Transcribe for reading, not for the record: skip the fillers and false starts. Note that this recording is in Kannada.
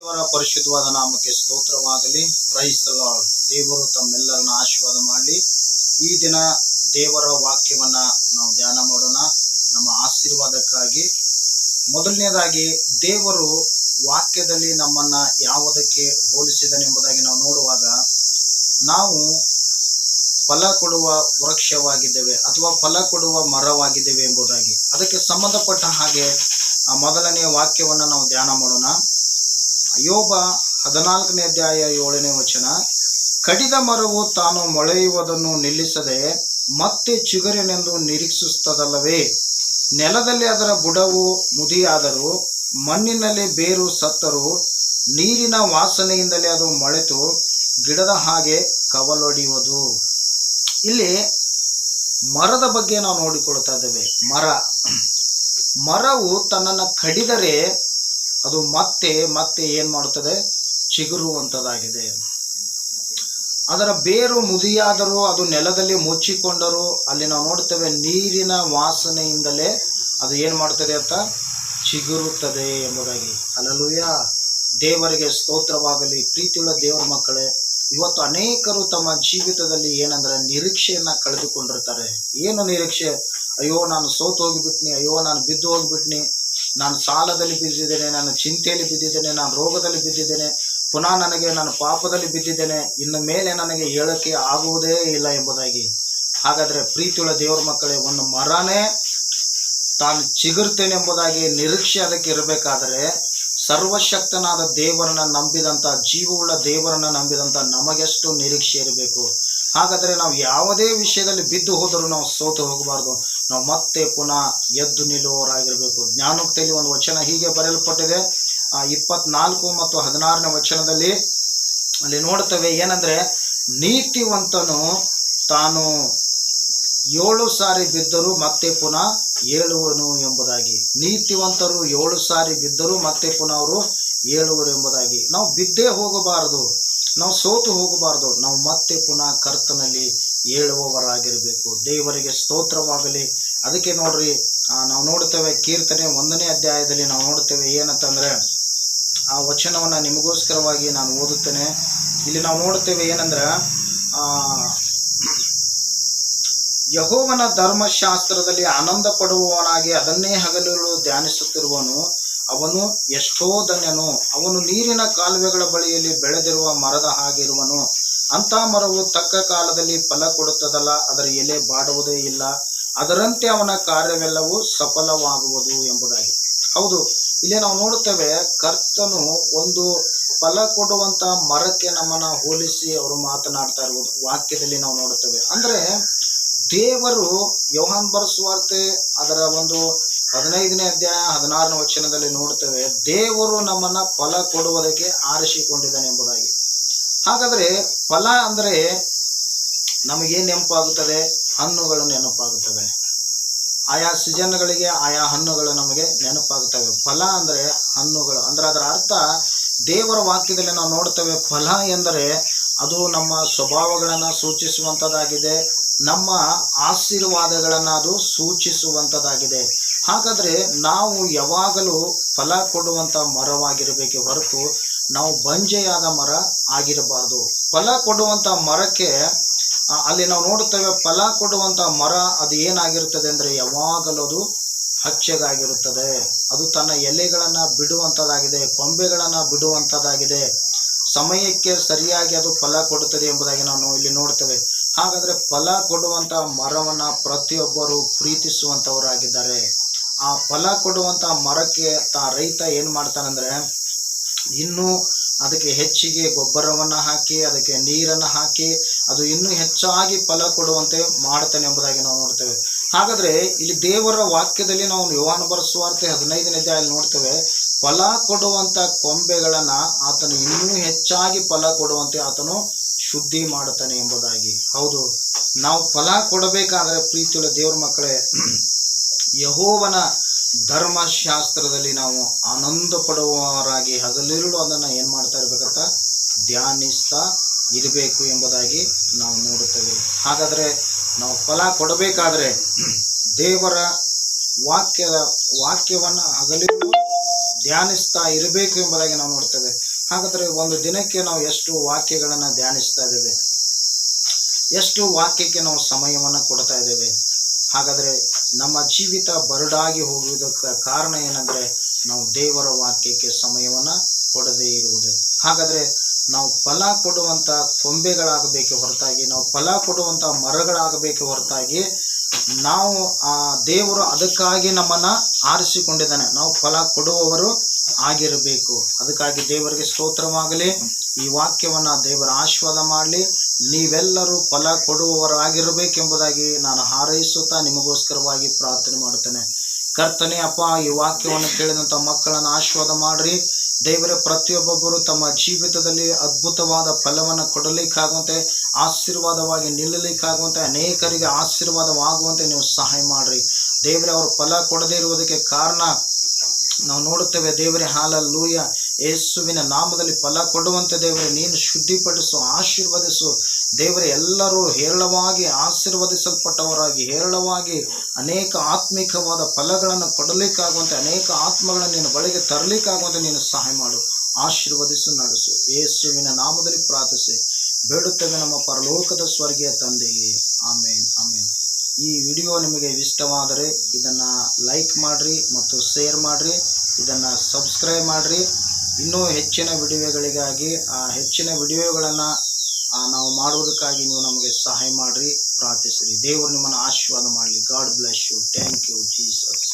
ದೇವರ ಪರಿಶುದ್ಧವಾದ ನಾಮಕ್ಕೆ ಸ್ತೋತ್ರವಾಗಲಿ. Praise the lord. ದೇವರು ತಮ್ಮೆಲ್ಲರನ್ನ ಆಶೀರ್ವಾದ ಮಾಡಲಿ. ಈ ದಿನ ದೇವರ ವಾಕ್ಯವನ್ನ ನಾವು ಧ್ಯಾನ ಮಾಡೋಣ. ನಮ್ಮ ಆಶೀರ್ವಾದಕ್ಕಾಗಿ ಮೊದಲನೇದಾಗಿ ದೇವರು ವಾಕ್ಯದಲ್ಲಿ ನಮ್ಮನ್ನ ಯಾವುದಕ್ಕೆ ಹೋಲಿಸಿದನೆಂಬುದಾಗಿ ನಾವು ನೋಡುವಾಗ, ನಾವು ಫಲ ಕೊಡುವ ವೃಕ್ಷವಾಗಿದ್ದೇವೆ ಅಥವಾ ಫಲ ಕೊಡುವ ಮರವಾಗಿದ್ದೇವೆ ಎಂಬುದಾಗಿ. ಅದಕ್ಕೆ ಸಂಬಂಧಪಟ್ಟ ಹಾಗೆ ಮೊದಲನೆಯ ವಾಕ್ಯವನ್ನು ನಾವು ಧ್ಯಾನ ಮಾಡೋಣ. ಯೋಬ 14ನೇ ಅಧ್ಯಾಯ 7ನೇ ವಚನ. ಕಡಿದ ಮರವು ತಾನು ಮೊಳೆಯುವುದನ್ನು ನಿಲ್ಲಿಸದೆ ಮತ್ತೆ ಚಿಗುರಿನೆಂದು ನಿರೀಕ್ಷಿಸುತ್ತದಲ್ಲವೇ? ನೆಲದಲ್ಲಿ ಅದರ ಬುಡವು ಮುದಿಯಾದರೂ, ಮಣ್ಣಿನಲ್ಲಿ ಬೇರು ಸತ್ತರೂ, ನೀರಿನ ವಾಸನೆಯಿಂದಲೇ ಅದು ಮೊಳೆತು ಗಿಡದ ಹಾಗೆ ಕವಲೊಡೆಯುವುದು. ಇಲ್ಲಿ ಮರದ ಬಗ್ಗೆ ನಾವು ನೋಡಿಕೊಳ್ತಾ ಇದ್ದೇವೆ. ಮರವು ತನ್ನನ್ನು ಕಡಿದರೆ ಅದು ಮತ್ತೆ ಏನು ಮಾಡುತ್ತದೆ? ಚಿಗುರುವಂಥದ್ದಾಗಿದೆ. ಅದರ ಬೇರು ಮುದಿಯಾದರೂ, ಅದು ನೆಲದಲ್ಲಿ ಮುಚ್ಚಿಕೊಂಡರೂ, ಅಲ್ಲಿ ನಾವು ನೋಡ್ತೇವೆ ನೀರಿನ ವಾಸನೆಯಿಂದಲೇ ಅದು ಏನು ಮಾಡ್ತದೆ ಅಂತ ಚಿಗುರುತ್ತದೆ ಎಂಬುದಾಗಿ. ಹಲ್ಲೆಲೂಯಾ. ದೇವರಿಗೆ ಸ್ತೋತ್ರವಾಗಲಿ. ಪ್ರೀತಿಯುಳ್ಳ ದೇವರ ಮಕ್ಕಳೇ, ಇವತ್ತು ಅನೇಕರು ತಮ್ಮ ಜೀವಿತದಲ್ಲಿ ಏನಂದ್ರೆ ನಿರೀಕ್ಷೆಯನ್ನು ಕಳೆದುಕೊಂಡಿರ್ತಾರೆ. ಏನು ನಿರೀಕ್ಷೆ? ಅಯ್ಯೋ ನಾನು ಸೋತು ಹೋಗಿಬಿಟ್ನಿ, ಅಯ್ಯೋ ನಾನು ಬಿದ್ದು ಹೋಗಿಬಿಟ್ನಿ, ನಾನು ಸಾಲದಲ್ಲಿ ಬಿದ್ದಿದ್ದೇನೆ, ನಾನು ಚಿಂತೆಯಲ್ಲಿ ಬಿದ್ದಿದ್ದೇನೆ, ನಾನು ರೋಗದಲ್ಲಿ ಬಿದ್ದಿದ್ದೇನೆ, ಪುನಃ ನಾನು ಪಾಪದಲ್ಲಿ ಬಿದ್ದಿದ್ದೇನೆ, ಇನ್ನು ಮೇಲೆ ನನಗೆ ಹೇಳಕ್ಕೆ ಆಗುವುದೇ ಇಲ್ಲ ಎಂಬುದಾಗಿ. ಹಾಗಾದರೆ ಪ್ರೀತಿಯುಳ್ಳ ದೇವರ ಮಕ್ಕಳೇ, ಒಂದು ಮರನೇ ತಾನು ಚಿಗುರ್ತೇನೆ ಎಂಬುದಾಗಿ ನಿರೀಕ್ಷೆ ಅದಕ್ಕೆ ಇರಬೇಕಾದರೆ, ಸರ್ವಶಕ್ತನಾದ ದೇವರನ್ನ ನಂಬಿದಂಥ, ಜೀವವುಳ್ಳ ದೇವರನ್ನ ನಂಬಿದಂಥ ನಮಗೆಷ್ಟು ನಿರೀಕ್ಷೆ ಇರಬೇಕು. ಹಾಗಾದರೆ ನಾವು ಯಾವುದೇ ವಿಷಯದಲ್ಲಿ ಬಿದ್ದು ಹೋದರೂ ನಾವು ಸೋತು ಹೋಗಬಾರ್ದು. ನಾವು ಮತ್ತೆ ಪುನಃ ಎದ್ದು ನಿಲ್ಲುವವರಾಗಿರಬೇಕು. ಜ್ಞಾನೋಕ್ತಿಯಲ್ಲಿ ಒಂದು ವಚನ ಹೀಗೆ ಬರೆಯಲ್ಪಟ್ಟಿದೆ. 24 ಮತ್ತು 16ನೇ ವಚನದಲ್ಲಿ ಅಲ್ಲಿ ನೋಡ್ತೇವೆ. ಏನಂದ್ರೆ, ನೀತಿವಂತನು ತಾನು 7 ಸಾರಿ ಬಿದ್ದರೂ ಮತ್ತೆ ಪುನಃ ಏಳುವನು ಎಂಬುದಾಗಿ. ನೀತಿವಂತರು 7 ಸಾರಿ ಬಿದ್ದರೂ ಮತ್ತೆ ಪುನಃ ಅವರು ಏಳುವರು ಎಂಬುದಾಗಿ. ನಾವು ಬಿದ್ದೇ ಹೋಗಬಾರದು, ನಾವು ಸೋತು ಹೋಗಬಾರದು. ನಾವು ಮತ್ತೆ ಪುನಃ ಕರ್ತನಲ್ಲಿ ಏಳುವವರಾಗಿರಬೇಕು. ದೇವರಿಗೆ ಸ್ತೋತ್ರವಾಗಲಿ. ಅದಕ್ಕೆ ನೋಡ್ರಿ, ನಾವು ನೋಡ್ತೇವೆ ಕೀರ್ತನೆ 1ನೇ ಅಧ್ಯಾಯದಲ್ಲಿ ನಾವು ನೋಡ್ತೇವೆ ಏನಂತಂದ್ರೆ, ಆ ವಚನವನ್ನು ನಿಮಗೋಸ್ಕರವಾಗಿ ನಾನು ಓದುತ್ತೇನೆ. ಇಲ್ಲಿ ನಾವು ನೋಡ್ತೇವೆ ಏನಂದ್ರೆ, ಯೆಹೋವನ ಧರ್ಮಶಾಸ್ತ್ರದಲ್ಲಿ ಆನಂದ ಪಡುವವನಾಗಿ ಅದನ್ನೇ ಹಗಲಿರುಳು ಧ್ಯಾನಿಸುತ್ತಿರುವನು. ಅವನು ಎಷ್ಟೋ ಧನ್ಯನು. ಅವನು ನೀರಿನ ಕಾಲುವೆಗಳ ಬಳಿಯಲ್ಲಿ ಬೆಳೆದಿರುವ ಮರದ ಹಾಗಿರುವನು. ಅಂಥ ಮರವು ತಕ್ಕ ಕಾಲದಲ್ಲಿ ಫಲ ಕೊಡುತ್ತದಲ್ಲ, ಅದರ ಎಲೆ ಬಾಡುವುದೇ ಇಲ್ಲ, ಅದರಂತೆ ಅವನ ಕಾರ್ಯವೆಲ್ಲವೂ ಸಫಲವಾಗುವುದು ಎಂಬುದಾಗಿ. ಹೌದು, ಇಲ್ಲಿ ನಾವು ನೋಡುತ್ತೇವೆ, ಕರ್ತನು ಒಂದು ಫಲ ಕೊಡುವಂಥ ಮರಕ್ಕೆ ನಮ್ಮನ್ನು ಹೋಲಿಸಿ ಅವರು ಮಾತನಾಡ್ತಾ ಇರುವುದು ವಾಕ್ಯದಲ್ಲಿ ನಾವು ನೋಡುತ್ತೇವೆ. ಅಂದರೆ ದೇವರು ಯೋಹಾನ್ ಸುವಾರ್ತೆ ಅದರ ಒಂದು 15ನೇ ಅಧ್ಯಾಯ 16ನೇ ವಚನದಲ್ಲಿ ನೋಡುತ್ತೇವೆ, ದೇವರು ನಮ್ಮನ್ನು ಫಲ ಕೊಡುವುದಕ್ಕೆ ಆರಿಸಿಕೊಂಡಿದ್ದಾನೆ ಎಂಬುದಾಗಿ. ಹಾಗಾದರೆ ಫಲ ಅಂದರೆ ನಮಗೇನು ನೆನಪಾಗುತ್ತದೆ? ಹಣ್ಣುಗಳು ನೆನಪಾಗುತ್ತವೆ. ಆಯಾ ಸೀಸನ್ಗಳಿಗೆ ಆಯಾ ಹಣ್ಣುಗಳು ನಮಗೆ ನೆನಪಾಗುತ್ತವೆ. ಫಲ ಅಂದರೆ ಹಣ್ಣುಗಳು. ಅಂದರೆ ಅದರ ಅರ್ಥ ದೇವರ ವಾಕ್ಯದಲ್ಲಿ ನಾವು ನೋಡ್ತೇವೆ, ಫಲ ಎಂದರೆ ಅದು ನಮ್ಮ ಸ್ವಭಾವಗಳನ್ನು ಸೂಚಿಸುವಂಥದ್ದಾಗಿದೆ, ನಮ್ಮ ಆಶೀರ್ವಾದಗಳನ್ನು ಅದು ಸೂಚಿಸುವಂಥದ್ದಾಗಿದೆ. ಹಾಗಾದರೆ ನಾವು ಯಾವಾಗಲೂ ಫಲ ಕೊಡುವಂಥ ಮರವಾಗಿರಬೇಕೆ ಹೊರತು ನಾವು ಬಂಜೆಯಾದ ಮರ ಆಗಿರಬಾರ್ದು. ಫಲ ಕೊಡುವಂಥ ಮರಕ್ಕೆ ಅಲ್ಲಿ ನಾವು ನೋಡುತ್ತೇವೆ, ಫಲ ಕೊಡುವಂಥ ಮರ ಅದು ಏನಾಗಿರುತ್ತದೆ ಅಂದರೆ ಯಾವಾಗಲೂ ಅದು ಹಚ್ಚಗಾಗಿರುತ್ತದೆ. ಅದು ತನ್ನ ಎಲೆಗಳನ್ನು ಬಿಡುವಂಥದ್ದಾಗಿದೆ, ಕೊಂಬೆಗಳನ್ನು ಬಿಡುವಂಥದ್ದಾಗಿದೆ. ಸಮಯಕ್ಕೆ ಸರಿಯಾಗಿ ಅದು ಫಲ ಕೊಡುತ್ತದೆ ಎಂಬುದಾಗಿ ನಾವು ಇಲ್ಲಿ ನೋಡ್ತೇವೆ. ಹಾಗಾದರೆ ಫಲ ಕೊಡುವಂಥ ಮರವನ್ನು ಪ್ರತಿಯೊಬ್ಬರು ಪ್ರೀತಿಸುವಂಥವರಾಗಿದ್ದಾರೆ. ಆ ಫಲ ಕೊಡುವಂಥ ಮರಕ್ಕೆ ರೈತ ಏನು ಮಾಡ್ತಾನಂದರೆ, ಇನ್ನೂ ಅದಕ್ಕೆ ಹೆಚ್ಚಿಗೆ ಗೊಬ್ಬರವನ್ನು ಹಾಕಿ, ಅದಕ್ಕೆ ನೀರನ್ನು ಹಾಕಿ, ಅದು ಇನ್ನೂ ಹೆಚ್ಚಾಗಿ ಫಲ ಕೊಡುವಂತೆ ಮಾಡ್ತಾನೆ ಎಂಬುದಾಗಿ ನಾವು ನೋಡ್ತೇವೆ. ಹಾಗಾದರೆ ಇಲ್ಲಿ ದೇವರ ವಾಕ್ಯದಲ್ಲಿ ನಾವು ಯೋಹಾನ ಸುವಾರ್ತೆ 15ನೇ ಅಧ್ಯಾಯದಲ್ಲಿ ನೋಡ್ತೇವೆ, ಫಲ ಕೊಡುವಂಥ ಕೊಂಬೆಗಳನ್ನು ಆತನು ಇನ್ನೂ ಹೆಚ್ಚಾಗಿ ಫಲ ಕೊಡುವಂತೆ ಆತನು ಶುದ್ಧಿ ಮಾಡುತ್ತಾನೆ ಎಂಬುದಾಗಿ. ಹೌದು, ನಾವು ಫಲ ಕೊಡಬೇಕಾದ್ರೆ ಪ್ರೀತಿಯುಳ್ಳ ದೇವರ ಮಕ್ಕಳೇ, ಯೆಹೋವನ ಧರ್ಮಶಾಸ್ತ್ರದಲ್ಲಿ ನಾವು ಆನಂದ ಪಡುವವರಾಗಿ ಹಗಲಿರುಳು ಅದನ್ನು ಏನು ಮಾಡ್ತಾ ಇರಬೇಕಂತ ಧ್ಯಾನಿಸ್ತಾ ಇರಬೇಕು ಎಂಬುದಾಗಿ ನಾವು ನೋಡುತ್ತೇವೆ. ಹಾಗಾದರೆ ನಾವು ಫಲ ಕೊಡಬೇಕಾದ್ರೆ ದೇವರ ವಾಕ್ಯವನ್ನು ಹಗಲಿರುಳು ಧ್ಯಾನಿಸ್ತಾ ಇರಬೇಕು ಎಂಬುದಾಗಿ ನಾವು ನೋಡ್ತೇವೆ. ಹಾಗಾದರೆ ಒಂದು ದಿನಕ್ಕೆ ನಾವು ಎಷ್ಟು ವಾಕ್ಯಗಳನ್ನು ಧ್ಯಾನಿಸ್ತಾ ಇದ್ದೇವೆ, ಎಷ್ಟು ವಾಕ್ಯಕ್ಕೆ ನಾವು ಸಮಯವನ್ನು ಕೊಡ್ತಾ ಇದ್ದೇವೆ? ಹಾಗಾದರೆ ನಮ್ಮ ಜೀವಿತ ಬರಡಾಗಿ ಹೋಗುವುದಕ್ಕೆ ಕಾರಣ ಏನಂದರೆ ನಾವು ದೇವರ ವಾಕ್ಯಕ್ಕೆ ಸಮಯವನ್ನು ಕೊಡದೇ ಇರುವುದೇ. ಹಾಗಾದರೆ ನಾವು ಫಲ ಕೊಡುವಂಥ ಕೊಂಬೆಗಳಾಗಬೇಕೆ ಹೊರತಾಗಿ, ನಾವು ಫಲ ಕೊಡುವಂಥ ಮರಗಳಾಗಬೇಕೆ ಹೊರತಾಗಿ, ನಾವು ದೇವರು ಅದಕ್ಕಾಗಿ ನಮ್ಮನ್ನು ಆರಿಸಿಕೊಂಡಿದ್ದಾನೆ, ನಾವು ಫಲ ಕೊಡುವವರು ಆಗಿರಬೇಕು. ಅದಕ್ಕಾಗಿ ದೇವರಿಗೆ ಸ್ತೋತ್ರವಾಗಲಿ. ಈ ವಾಕ್ಯವನ್ನು ದೇವರ ಆಶೀರ್ವಾದ ಮಾಡಲಿ. ನೀವೆಲ್ಲರೂ ಫಲ ಕೊಡುವವರಾಗಿರಬೇಕೆಂಬುದಾಗಿ ನಾನು ಹಾರೈಸುತ್ತಾ ನಿಮಗೋಸ್ಕರವಾಗಿ ಪ್ರಾರ್ಥನೆ ಮಾಡುತ್ತೇನೆ. ಕರ್ತನೇ ಅಪ್ಪ, ಈ ವಾಕ್ಯವನ್ನು ಕೇಳಿದಂಥ ಮಕ್ಕಳನ್ನು ಆಶೀರ್ವಾದ ಮಾಡಿರಿ ದೇವರೇ. ಪ್ರತಿಯೊಬ್ಬೊಬ್ಬರು ತಮ್ಮ ಜೀವಿತದಲ್ಲಿ ಅದ್ಭುತವಾದ ಫಲವನ್ನು ಕೊಡಲಿಕ್ಕಾಗುವಂತೆ, ಆಶೀರ್ವಾದವಾಗಿ ನಿಲ್ಲಲಿಕ್ಕಾಗುವಂತೆ, ಅನೇಕರಿಗೆ ಆಶೀರ್ವಾದವಾಗುವಂತೆ ನೀವು ಸಹಾಯ ಮಾಡಿರಿ ದೇವರೇ. ಅವರು ಫಲ ಕೊಡದೇ ಇರುವುದಕ್ಕೆ ಕಾರಣ ನಾವು ನೋಡುತ್ತೇವೆ ದೇವರೇ. ಹಲ್ಲೆಲೂಯಾ. ಯೇಸುವಿನ ನಾಮದಲ್ಲಿ ಫಲ ಕೊಡುವಂತೆ ದೇವರೇ ನೀನು ಶುದ್ಧಿಪಡಿಸು, ಆಶೀರ್ವದಿಸು ದೇವರೇ. ಎಲ್ಲರೂ ಹೇರಳವಾಗಿ ಆಶೀರ್ವದಿಸಲ್ಪಟ್ಟವರಾಗಿ, ಹೇರಳವಾಗಿ ಅನೇಕ ಆತ್ಮಿಕವಾದ ಫಲಗಳನ್ನು ಕೊಡಲಿಕ್ಕಾಗುವಂತೆ, ಅನೇಕ ಆತ್ಮಗಳನ್ನು ನಿನ್ನ ಬಳಿಗೆ ತರಲಿಕ್ಕಾಗುವಂತೆ ನೀನು ಸಹಾಯ ಮಾಡು, ಆಶೀರ್ವದಿಸು, ನಡೆಸು. ಯೇಸುವಿನ ನಾಮದಲ್ಲಿ ಪ್ರಾರ್ಥಿಸಿ ಬೇಡುತ್ತೇವೆ ನಮ್ಮ ಪರಲೋಕದ ಸ್ವರ್ಗೀಯ ತಂದೆಯೇ. ಆಮೇನ್, ಆಮೇನ್. ಈ ವಿಡಿಯೋ ನಿಮಗೆ ಇಷ್ಟವಾದರೆ ಇದನ್ನು ಲೈಕ್ ಮಾಡಿರಿ ಮತ್ತು ಶೇರ್ ಮಾಡಿರಿ, ಇದನ್ನು ಸಬ್ಸ್ಕ್ರೈಬ್ ಮಾಡಿರಿ. ಇನ್ನೂ ಹೆಚ್ಚಿನ ವಿಡಿಯೋಗಳಿಗಾಗಿ ಹೆಚ್ಚಿನ ವಿಡಿಯೋಗಳನ್ನು ನಾವು ಮಾಡುವುದಕ್ಕಾಗಿ ನೀವು ನಮಗೆ ಸಹಾಯ ಮಾಡಿರಿ, ಪ್ರಾರ್ಥಿಸಿರಿ. ದೇವರು ನಿಮ್ಮನ್ನು ಆಶೀರ್ವಾದ ಮಾಡಲಿ. God bless you. Thank you Jesus.